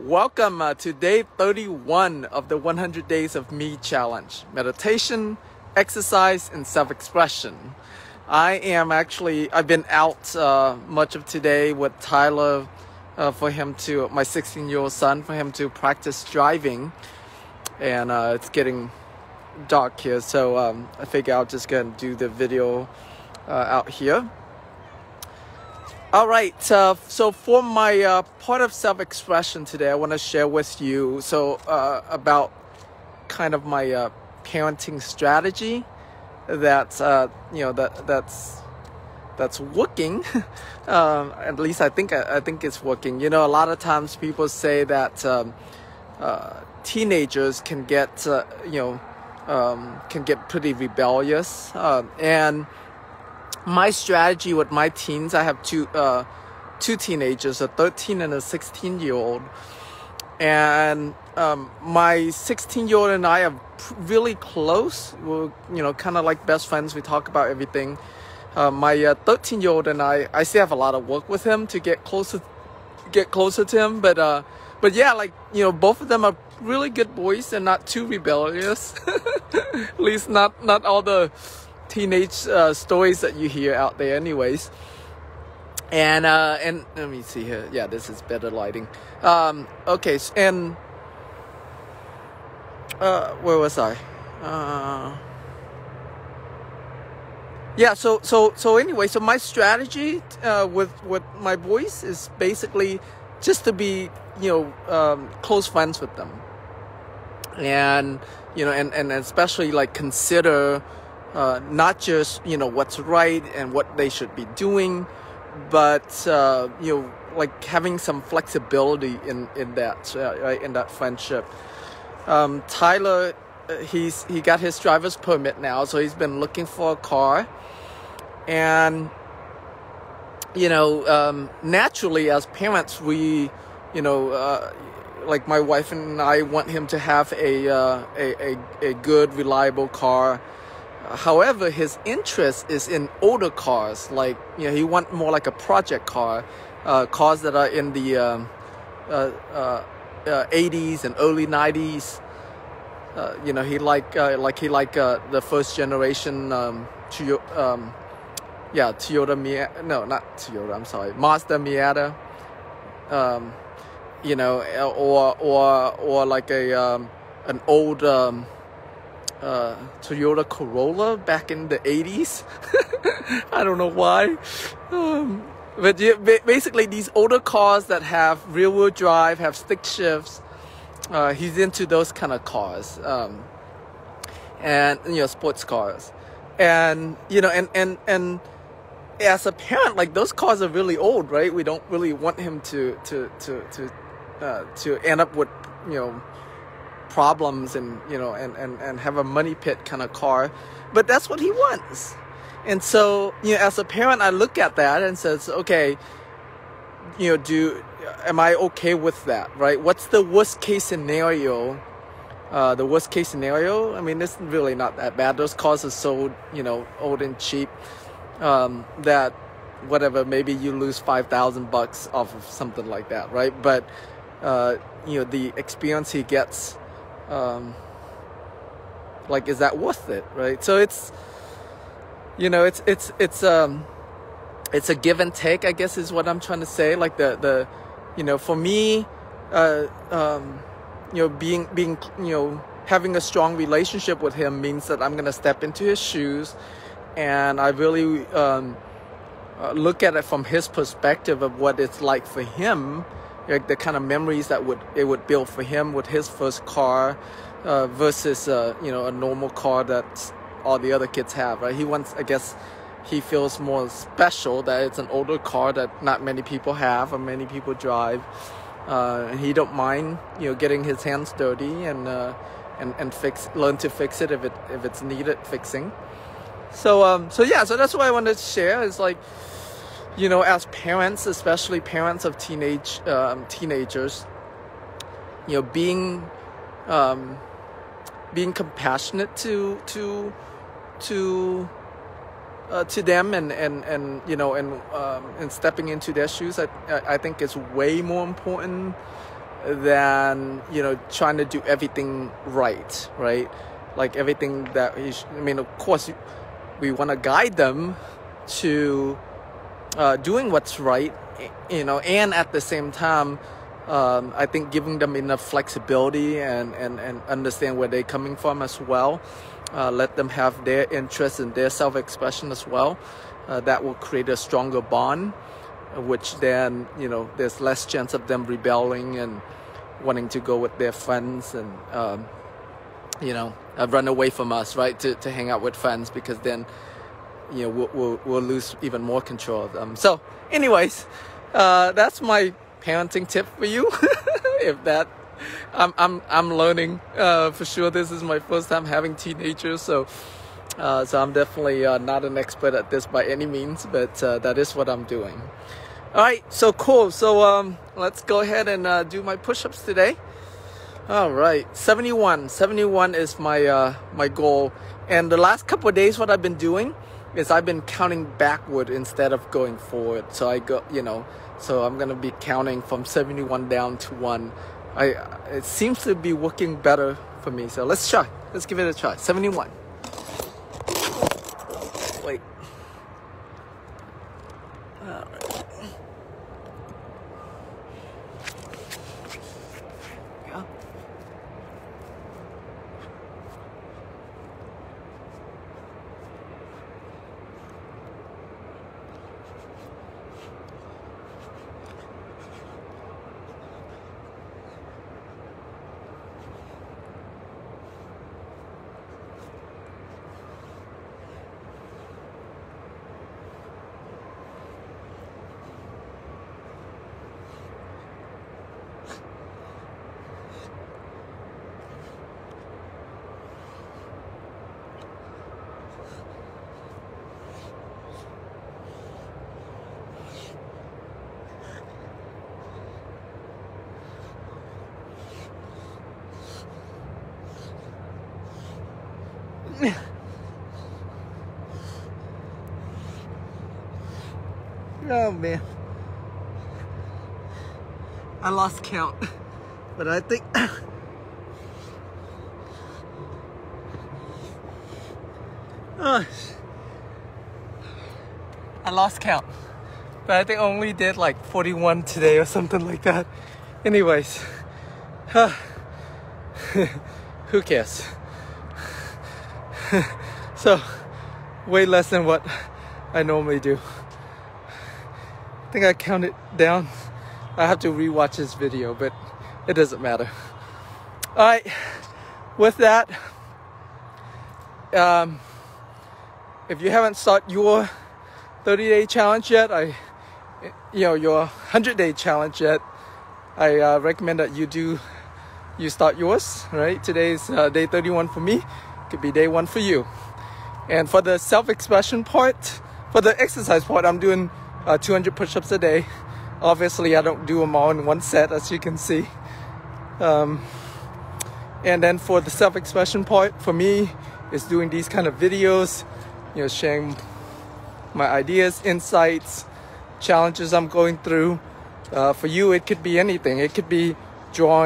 Welcome to day 31 of the 100 Days of Me challenge. Meditation, exercise, and self-expression. I've been out much of today with Tyler my 16-year-old son, for him to practice driving. And it's getting dark here, so I figure I'll just go and do the video out here. All right, so for my part of self-expression today, I want to share with you about kind of my parenting strategy that's working. At least I think it's working. You know, a lot of times people say that teenagers can get pretty rebellious, and my strategy with my teens, I have two teenagers, a 13 and a 16-year-old. And my 16-year-old and I are really close. We're, kind of like best friends. We talk about everything. My 13-year-old and I still have a lot of work with him to get closer to him. But yeah, both of them are really good boys and not too rebellious. At least not all the teenage stories that you hear out there anyways. And let me see here. Yeah, this is better lighting. Okay, and where was I? Yeah, so anyway, so my strategy with my boys is basically just to be close friends with them, and and especially consider not just what's right and what they should be doing, but having some flexibility in that right, in that friendship. Tyler, he got his driver's permit now, so he's been looking for a car, and naturally as parents we my wife and I want him to have a good, reliable car. However, his interest is in older cars. He wants more like a project car, cars that are in the 80s and early 90s. He like the first generation Toyota Miata. No, not Toyota. I'm sorry, Mazda Miata. Or like an old Toyota Corolla back in the 80s. I don't know why. But yeah, basically these older cars that have rear-wheel drive, have stick shifts, he's into those kind of cars. And sports cars. And and as a parent, those cars are really old, right? We don't really want him to end up with problems and and have a money pit kind of car, but that's what he wants. And so as a parent, I look at that and says, okay, am I okay with that, right? What's the worst case scenario? The worst case scenario, I mean, it's really not that bad. Those cars are so old and cheap that whatever, maybe you lose $5,000 off of something like that, right? But the experience he gets, is that worth it, right? So it's it's a give and take, I guess, is what I'm trying to say. For me, being having a strong relationship with him means that I'm gonna step into his shoes, and I really look at it from his perspective of what it's like for him, the kind of memories that it would build for him with his first car, versus a normal car that all the other kids have, right? He feels more special that it's an older car that not many people have or many people drive. And he don't mind getting his hands dirty and learn to fix it if it's needed fixing. So that's what I wanted to share. Is as parents, especially parents of teenagers, being compassionate to them and stepping into their shoes, I think is way more important than, you know, trying to do everything right, like everything that I mean, of course we want to guide them to doing what's right, you know, and at the same time I think giving them enough flexibility and understand where they're coming from as well. Let them have their interests and their self-expression as well. That will create a stronger bond, which then, you know, there's less chance of them rebelling and wanting to go with their friends and you know, run away from us, right, to hang out with friends, because then, you know, we'll lose even more control of them. So anyways, that's my parenting tip for you. If that, I'm learning for sure. This is my first time having teenagers, so I'm definitely not an expert at this by any means, but that is what I'm doing. All right, so cool. So let's go ahead and do my push-ups today. All right, 71 is my my goal. And the last couple of days, what I've been doing is I've been counting backward instead of going forward. So I go, you know, so I'm gonna be counting from 71 down to 1. It seems to be working better for me. So let's try. Let's give it a try. 71. Wait. All right. Yeah. Oh man, I lost count, but I think I lost count, but I think I only did like 41 today or something like that. Anyways, who cares? So way less than what I normally do. I think I counted down. I have to rewatch this video, but it doesn't matter. All right, with that, if you haven't started your 30-day challenge yet, your 100-day challenge yet, I recommend that you start yours. Right? Today's day 31 for me. Could be day 1 for you. And for the self-expression part, for the exercise part, I'm doing 200 push-ups a day. Obviously, I don't do them all in one set, as you can see. And then for the self-expression part, for me, is doing these kind of videos, you know, sharing my ideas, insights, challenges I'm going through. For you, it could be anything. It could be drawing.